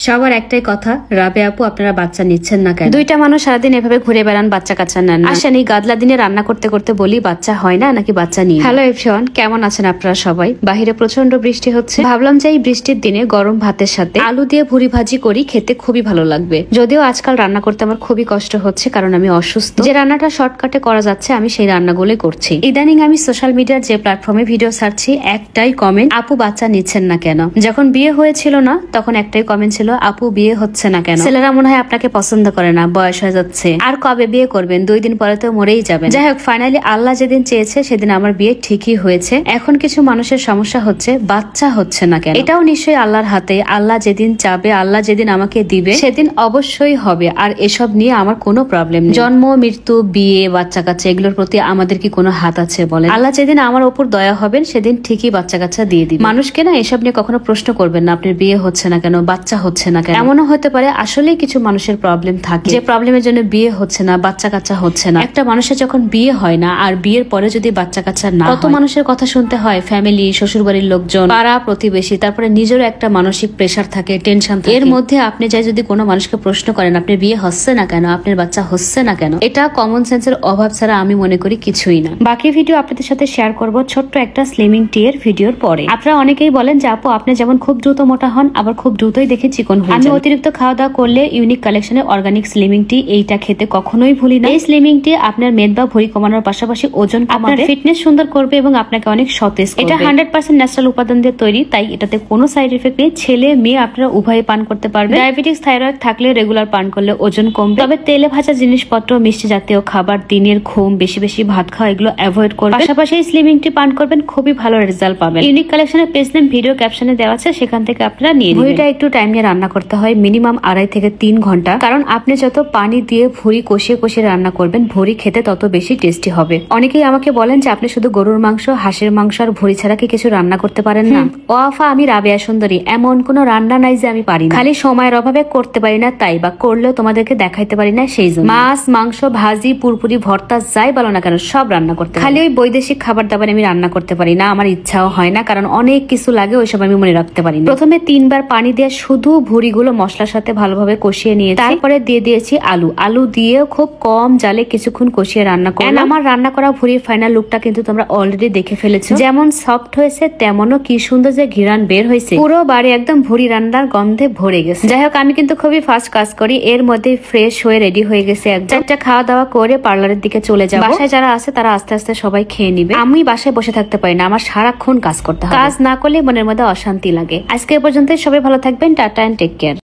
সবার একটাই কথা, রাবে আপু আপনারা বাচ্চা নিচ্ছেন না কেন? দুইটা মানুষ সারাদিন এভাবে ঘুরে বেড়ান, বাচ্চা কাচ্চা নেন না। আসেন এই গাদলা দিনে রান্না করতে করতে বলি বাচ্চা হয় না নাকি বাচ্চা নিয়ে। হ্যালো এভরিওয়ান, কেমন আছেন আপনারা সবাই? বাহিরে প্রচন্ড বৃষ্টি হচ্ছে, ভাবলাম যে এই বৃষ্টির দিনে গরম ভাতের সাথে আলু দিয়ে ভুড়ি ভাজি করি, খেতে খুবই ভালো লাগবে। যদিও আজকাল রান্না করতে আমার খুবই কষ্ট হচ্ছে, কারণ আমি অসুস্থ। যে রান্নাটা শর্টকাটে করা যাচ্ছে আমি সেই রান্নাগুলোই করছি। ইদানিং আমি সোশ্যাল মিডিয়ার যে প্ল্যাটফর্মে ভিডিও ছাড়ছি, একটাই কমেন্ট, আপু বাচ্চা নিচ্ছেন না কেন। যখন বিয়ে হয়েছিল না তখন একটাই কমেন্ট ছিল, আপু বিয়ে হচ্ছে না কেন, ছেলেরা মনে হয় আপনাকে পছন্দ করে না, বয়স হয়ে যাচ্ছে, আর কবে বিয়ে করবেন, 2 দিন পরে তো মরেই যাবেন। যাই হোক, ফাইনালি আল্লাহ যেদিন চেয়েছে সেদিন আমার বিয়ে ঠিকই হয়েছে। এখন কিছু মানুষের সমস্যা হচ্ছে বাচ্চা হচ্ছে না কেন। এটাও নিশ্চয়ই আল্লাহর হাতে, আল্লাহ যেদিন চাবে, আল্লাহ যেদিন আমাকে দিবে সেদিন অবশ্যই হবে। আর এসব নিয়ে আমার কোনো প্রবলেম নেই। জন্ম, মৃত্যু, বিয়ে, বাচ্চা কাচ্চা এগুলোর প্রতি আমাদের কি কোনো হাত আছে বলেন? আল্লাহ যেদিন আমার উপর দয়া হবেন সেদিন ঠিকই বাচ্চা কাচ্চা দিয়ে দিবে। মানুষকে না এসব নিয়ে কখনো প্রশ্ন করবেন না, আপনার বিয়ে হচ্ছে না কেন, বাচ্চা হচ্ছে না কেন। এমনও হতে পারে আসলে কিছু মানুষের প্রবলেম থাকে, যে প্রবলেমের জন্য বিয়ে হচ্ছে না, বাচ্চা কাচ্চা হচ্ছে না। একটা মানুষের যখন বিয়ে হয় না আর বিয়ের পরে যদি বাচ্চা কাচ্চা না, কত মানুষের কথা শুনতে হয়, ফ্যামিলি, শ্বশুর বাড়ির লোকজন, পাড়া প্রতিবেশী, তারপরে নিজেরও একটা মানসিক প্রেশার থাকে, টেনশন থাকে। এর মধ্যে আপনি যাই যদি কোনো মানুষকে প্রশ্ন করেন আপনার বিয়ে হচ্ছে না কেন, আপনার বাচ্চা হচ্ছে না কেন, এটা কমন সেন্সের অভাব ছাড়া আমি মনে করি কিছুই না। বাকি ভিডিও আপনাদের সাথে শেয়ার করব ছোট্ট একটা স্লিমিং টি এর ভিডিওর পরে। আপনারা অনেকেই বলেন যে আপু আপনি যেমন খুব দ্রুত মোটা হন, আবার খুব দ্রুতই দেখে চিকন হন। আমি অতিরিক্ত খাওয়া দাওয়া করলে ইউনিক কালেকশনের অর্গানিক স্লিমিং টি এইটা খেতে কখনোই ভুলি না। এই স্লিমিং টি আপনার মেদ বা ভুঁড়ি কমানোর পাশাপাশি ওজন কমাবে, ফিটনেস সুন্দর করবে এবং আপনাকে অনেক সতেজ করবে। এটা 100% ন্যাচারাল উপাদান দিয়ে তৈরি, তাই এটাতে কোনো সাইড এফেক্ট নেই। ছেলে মেয়ে আপনারা উভয়ে পান করতে পারবেন। ডায়াবেটিস, থাইরয়েড থাকলে রেগুলার পান করলে ওজন কমবে। তবে তেলে ভাজা জিনিসপত্র, মিষ্টি জাতীয় খাবার, দিনের ঘুম, বেশি বেশি ভাত খাওয়া এগুলো অ্যাভয়েড করবেন। পাশাপাশি এই স্লিমিং টি পান করবেন, খুবই ভালো রেজাল্ট পাবেন। ইউনিক কালেকশনের পেজ নেম ভিডিও ক্যাপশনে দেওয়া আছে, সেখান থেকে আপনারা নিয়ে নেবেন। ভুঁড়িটা একটু টাইম নিয়ে রান্না করতে হয়, মিনিমাম 2.5 থেকে 3 ঘন্টা, কারণ আপনি যত পানি দিয়ে ভুঁড়ি কষিয়ে কষিয়ে রান্না করবেন ভুঁড়ি খেতে তত বেশি টেস্টি হবে। অনেকেই আমাকে বলেন যে আপনি শুধু গরুর মাংস, হাঁসের মাংস আর ভুঁড়ি ছাড়া কি কিছু রান্না করতে পারেন না? ওয়াফা, আমি রাবেয়া সুন্দরী, এমন কোনো রান্না নাই যে আমি পারি না, খালি সময়ের অভাবে করতে পারি না তাই, বা করলেও তোমাদেরকে দেখাইতে পারি না সেই জন্য। মাছ, মাংস, ভাজি, পুরপুরি, ভর্তা, যাই বলো না কেন সব রান্না করতে, খালি ওই বৈদেশিক খাবার দাবার আমি রান্না করতে পারি না, আমার ইচ্ছাও হয় না, কারণ অনেক কিছু লাগে, ওইসব আমি মনে রাখতে পারি না। প্রথমে 3 বার পানি দিয়ে শুধু ভুঁড়িগুলো মশলার সাথে ভালোভাবে কষিয়ে নিয়েছি, তারপরে দিয়ে দিয়েছি আলু দিয়েও খুব কম জালে কিছুক্ষণ কষিয়ে রান্না করলাম। আমার রান্না করা ভুঁড়ির ফাইনাল লুকটা কিন্তু তোমরা অলরেডি দেখে ফেলেছো, যেমন সফট হয়েছে তেমনও কি সুন্দর যে ঘিরান বের হয়েছে, পুরো বাড়ি একদম ভুঁড়ি রান্নার গন্ধে ভরে গেছে। যাই হোক, আমি কিন্তু খুবই ফাস্ট কাজ করি, এর মধ্যে ফ্রেশ হয়ে রেডি হয়ে গেছে একদম। একটা খাওয়া দাওয়া করে পার্লারের দিকে চলে যাবো। বাসায় যারা আছে তারা আস্তে আস্তে সবাই খেয়ে নিবে, আমি বাসায় বসে থাকতে পারি না, আমার সারাক্ষণ কাজ করতে হয়, কাজ না করলে মনের মধ্যে অশান্তি লাগে। আজকে এ পর্যন্ত, সবাই ভালো থাকবেন, টাটা এন্ড টেক কেয়ার।